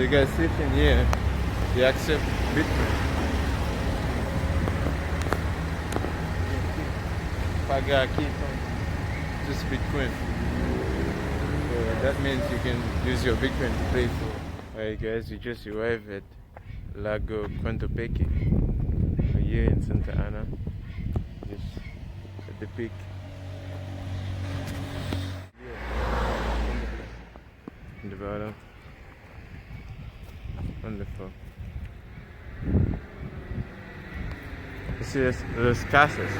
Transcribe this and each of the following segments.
the gas station here, they accept Bitcoin. Pagar aqui, just Bitcoin. So that means you can use your Bitcoin to pay for. Alright guys, we just arrived at Lago Quantopeque here in Santa Ana, just at the peak. In the bottom. Wonderful. Sí, los casas.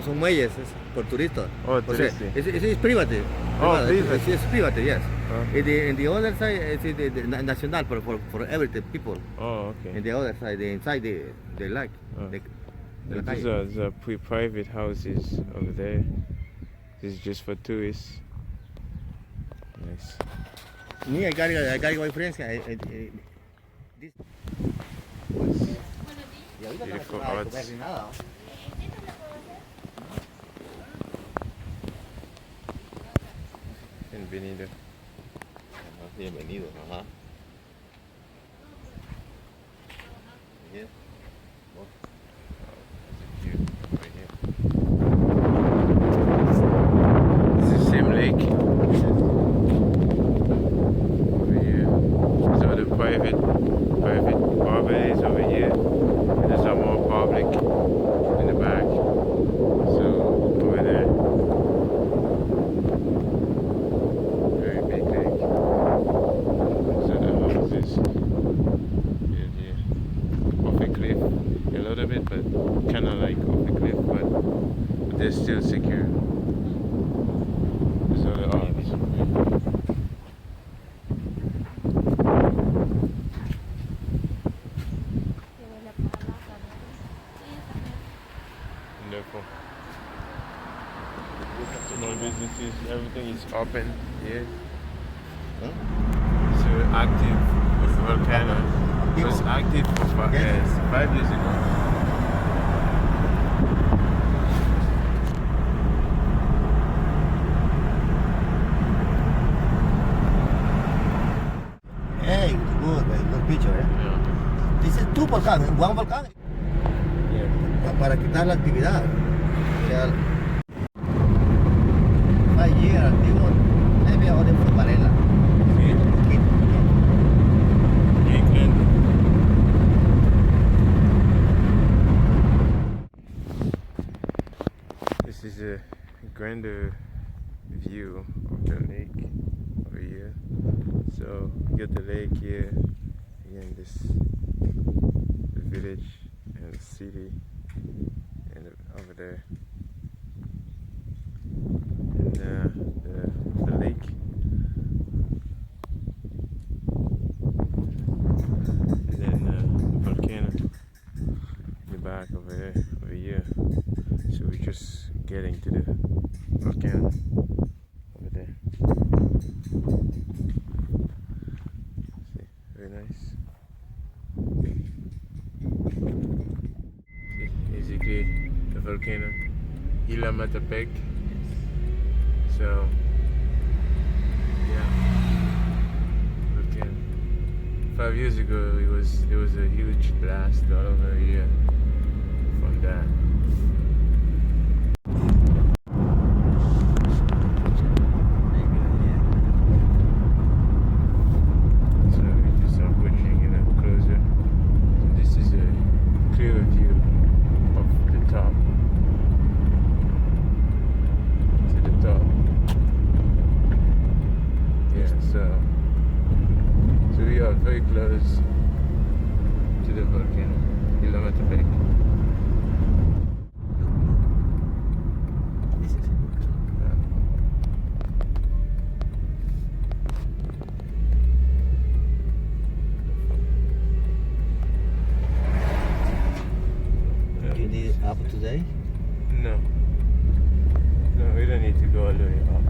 Son muelles por turistas. Oh, turistas. It's private. Oh, private. It's private, yes. Oh. And the other side is the national for every people. Oh, okay. And the other side, inside the lake. Oh. These are private houses over there. This is just for tourists. Nice. Me, I got my friends. This. Beautiful arts. Bienvenido. Bienvenido, ajá. Yeah. It's the same lake over here. So the private barber is over here. And there's some more public in the back. So over there. Very big lake. So the houses here. Off a cliff a little bit, but kinda like off a cliff, but they're still secure. So the arms. Wonderful. Small businesses, everything is open here. Huh? So active with Volcanoes. It was active for 5 years ago. Hey, good picture. Yeah. This is two volcanoes, one volcano. Yeah. Para quitar la actividad. O sea, 5 years, antiguo, maybe ahora fue Varela. Sí. Bien grande. This is a grander view of the lake over here. So you get the lake here, again this the village and the city and over there. And the lake. And then the volcano in the back over here. So we're just getting to the volcano over there. See, very nice. See, basically the volcano, Isla Matapec. So, yeah, volcano. 5 years ago, there was a huge blast all over here from that. So we just are pushing closer. So this is a clear view of the top. To the top. Yeah, so we are very close to the volcano, Isla Matapec. This is it. You need it up today? No. No, we don't need to go all the way up.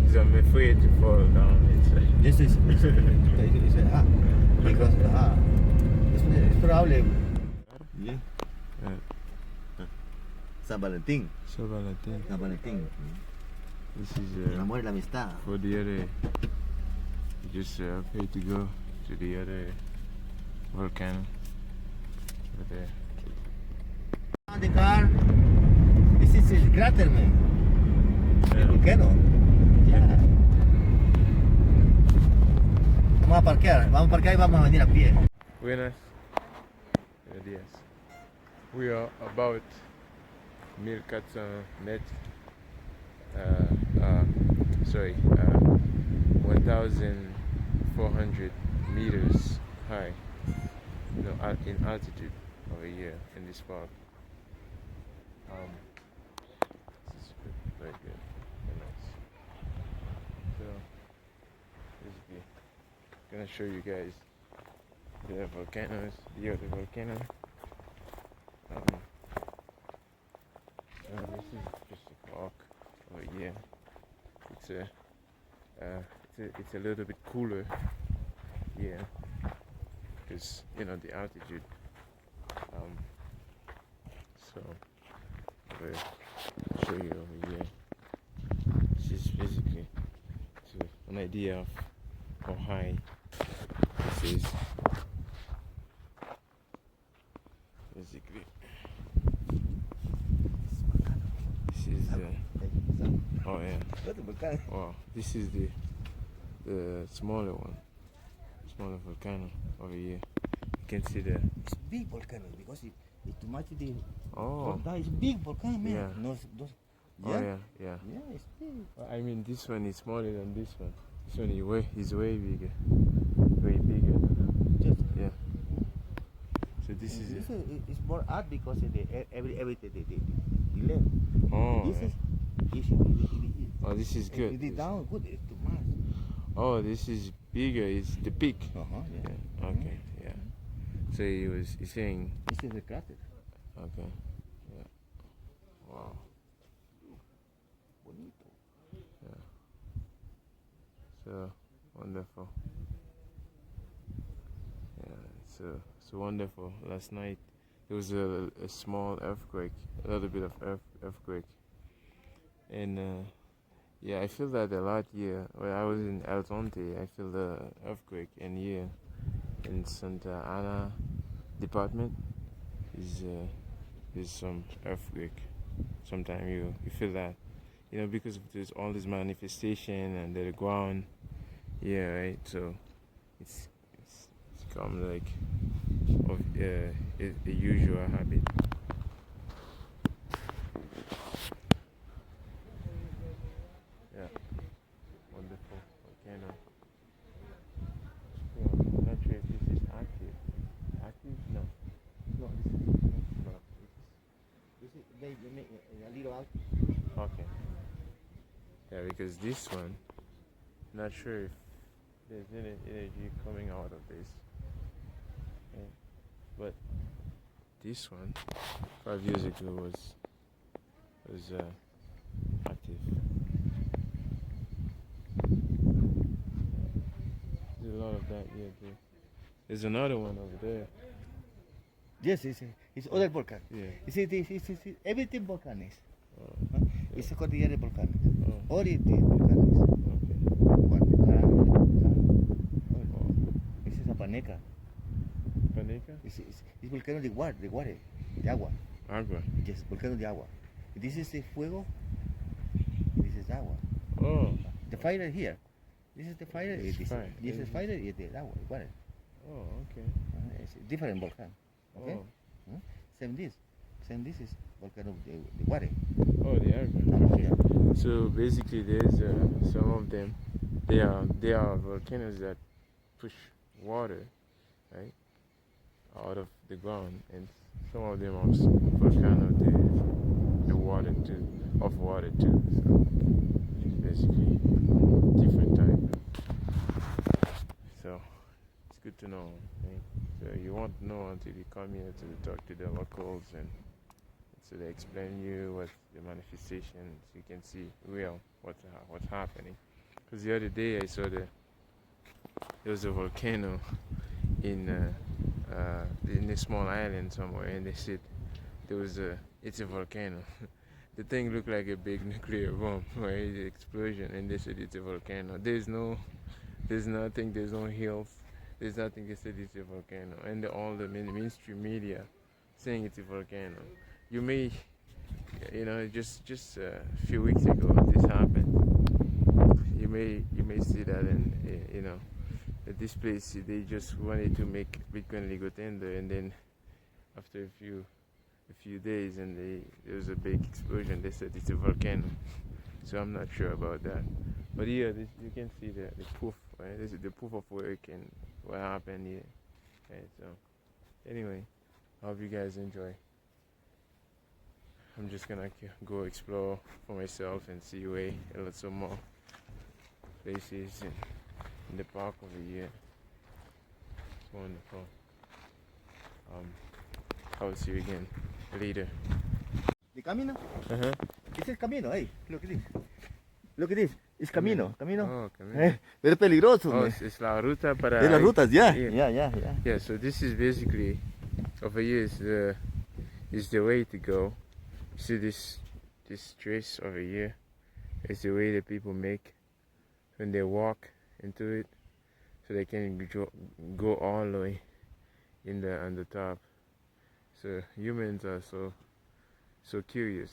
Because I'm afraid to fall down. This is because it's probably yeah. San Valentín. San Valentín. San Valentín. This is El amor y la amistad. for the other We just paid to go to the other volcano over there. On the car. This is a crater, man. Yeah. Volcano. Yeah. Vamos a parquear y vamos a venir a pie. Buenas días. We are about 1400 mètres. 1,400 meters high, in altitude over here in this park. This is very good, very nice. So basically, gonna show you guys the volcanoes, the other volcano. This is just a park over here. It's a little bit cooler here because the altitude. So I'll show you over here. This is basically an idea of how high this is. Basically, this is oh yeah. Wow, this is the smaller one, smaller volcano over here. You can see the. It's big volcano because it's too much. Oh. It's big volcano, man. Yeah. No, Oh yeah. Yeah, it's big. I mean, this one is smaller than this one. This one is way bigger, way bigger. Just Yeah. So this is it. It's more art because of the land. Oh. This Yeah. is. Oh, this is good. It is down good. It's too much. Oh, this is bigger. It's the peak. Yeah. Yeah. Okay. Yeah. So he's saying. This is the crater. Okay. Yeah. Wow. Bonito. Yeah. So wonderful. Yeah. So wonderful. Last night there was a small earthquake, a little bit of earthquake, and yeah, I feel that a lot here. When I was in El Tonte, I feel the earthquake, and here in Santa Ana department is some earthquake. Sometimes you feel that, because there's all this manifestation and the ground. Yeah, right. So it's become like of a usual habit. Yeah, wonderful volcano. Yeah, I'm not sure if this is active. Active? No. No, this is they make a little out. Okay. Yeah, because this one, not sure if there's any energy coming out of this. Okay. But this one, 5 years ago, was active. There's a lot of that here too. There's another one over there. Yes, it's other volcano. Yeah. It's everything volcanic. Oh, It's a cordillera volcanic. oh, All it is volcanic. okay. Oh, This is a paneca. Paneca? It's volcano de agua, de agua. Agua. Yes, volcano de agua. This is the fuego. This is agua. Oh, The fire here. This is the fire. This is fire. This is fire. Is the agua, water. oh, okay. It's a different volcano. Okay. Oh, Same this is volcano de water. oh, the agua. Okay. So basically, there's some of them. They are volcanoes that push water, right, out of the ground, and some of them are volcano the water too, of water too. So it's basically different type. So it's good to know. Right? So you won't know until you come here to talk to the locals, and so they explain you what the manifestation, so you can see real what's happening. Because the other day I saw there was a volcano in a small island somewhere, and they said it's a volcano. The thing looked like a big nuclear bomb, right? The explosion, and they said it's a volcano. There's no There's nothing. There's no hills. There's nothing that said it's a volcano. And all the mainstream media saying it's a volcano. You may, just a few weeks ago this happened. You may see that, and at this place they just wanted to make Bitcoin legal tender, and then after a few days, and there was a big explosion. They said it's a volcano. So I'm not sure about that. But here, you can see the proof. Right? This is the proof of work and what happened here. Right? So anyway, I hope you guys enjoy. I'm just gonna go explore for myself and see a lot some more places in the park over here. It's wonderful. I will see you again later. The camino? Uh-huh. This is camino, hey, look at this. Look at this. It's camino. Oh, camino. Very peligroso. Oh, it's la ruta para... Es las rutas, yeah. Yeah, so this is basically, over here is the way to go. See this trace over here is the way that people make when they walk into it, so they can go all the way on the top. So humans are so curious,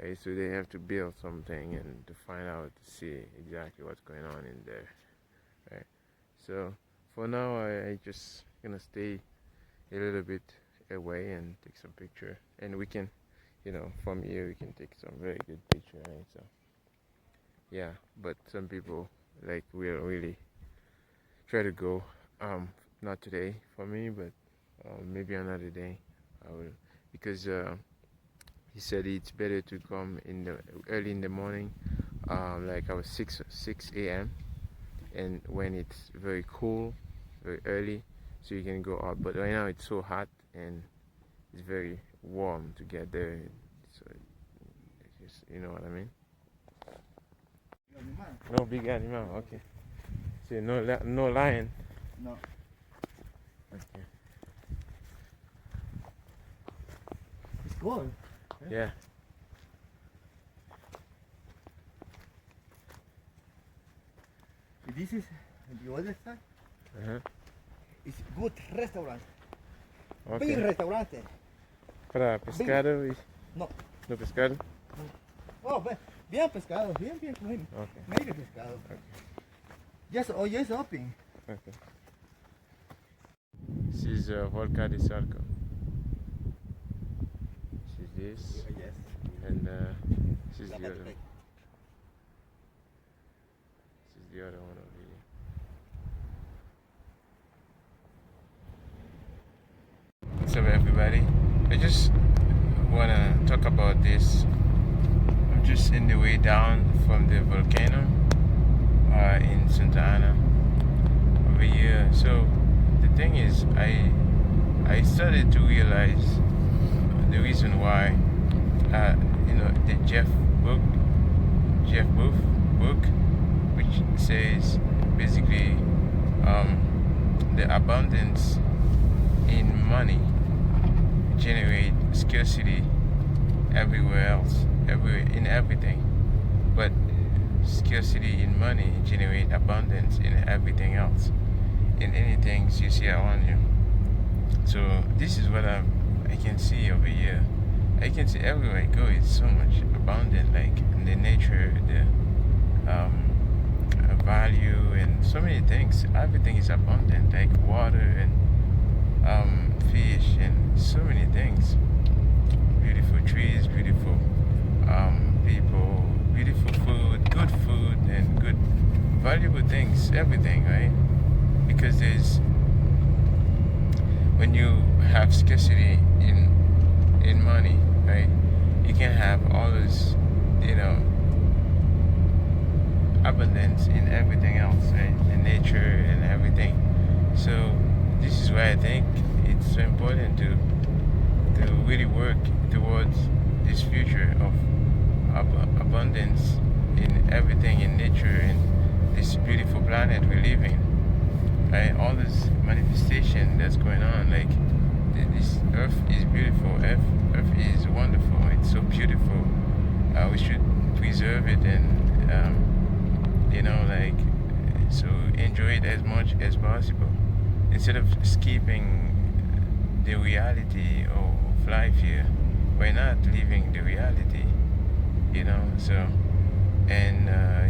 right? So they have to build something and to find out, to see exactly what's going on in there, right? So for now, I just gonna stay a little bit away and take some picture, and we can, from here we can take some very good picture, right? So yeah, but some people will really try to go, not today for me, but maybe another day I will, because he said it's better to come early in the morning, like I was 6 a.m. and when it's very cool, very early, so you can go out. But right now it's so hot and it's very warm to get there. So it's just, you know what I mean? No big animal. Okay. So no lion. No. Okay. It's cool. Yeah. This is the other side. Uh-huh. It's good restaurant. Okay. Big restaurant. Para pescado y... No. No pescado? Oh, bien pescado, bien. Okay. Maybe pescado. Okay. Yes, open. Okay. This is Volcanoes de Sarco. This is this. Yes. And this is the other one. This is the other one over here. What's up, everybody? I just want to talk about this. I'm just in the way down from the volcano in Santa Ana over here. So the thing is, I started to realize the reason why the Jeff Booth book, which says basically the abundance in money generate scarcity everywhere else, in everything, but scarcity in money generate abundance in everything else, in anything you see around you. So this is what I can see over here. I can see everywhere I go, it's so much abundant, like in the nature, the value, and so many things. Everything is abundant, like water and fish and so many things. Beautiful trees, beautiful people, beautiful food, and good valuable things, everything, right? Because when you have scarcity in money, right, you can have all this, abundance in everything else, right? In nature and everything. So this is why I think it's so important to really work towards this future of abundance in everything, in nature, and this beautiful planet we live in, right? All this manifestation that's going on, like this earth is beautiful, earth is wonderful, it's so beautiful. We should preserve it and So enjoy it as much as possible instead of skipping the reality of life here. Why not living the reality? So and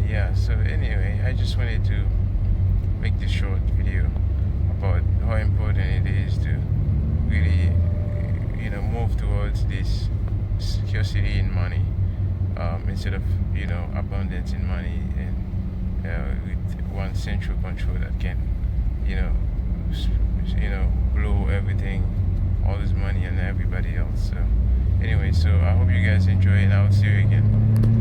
yeah. So anyway, I just wanted to make this short video about how important it is to really move towards this scarcity in money, instead of abundance in money, and with one central control that can you know blow everything, all this money, and everybody else. So anyway, so I hope you guys enjoy, and I'll see you again.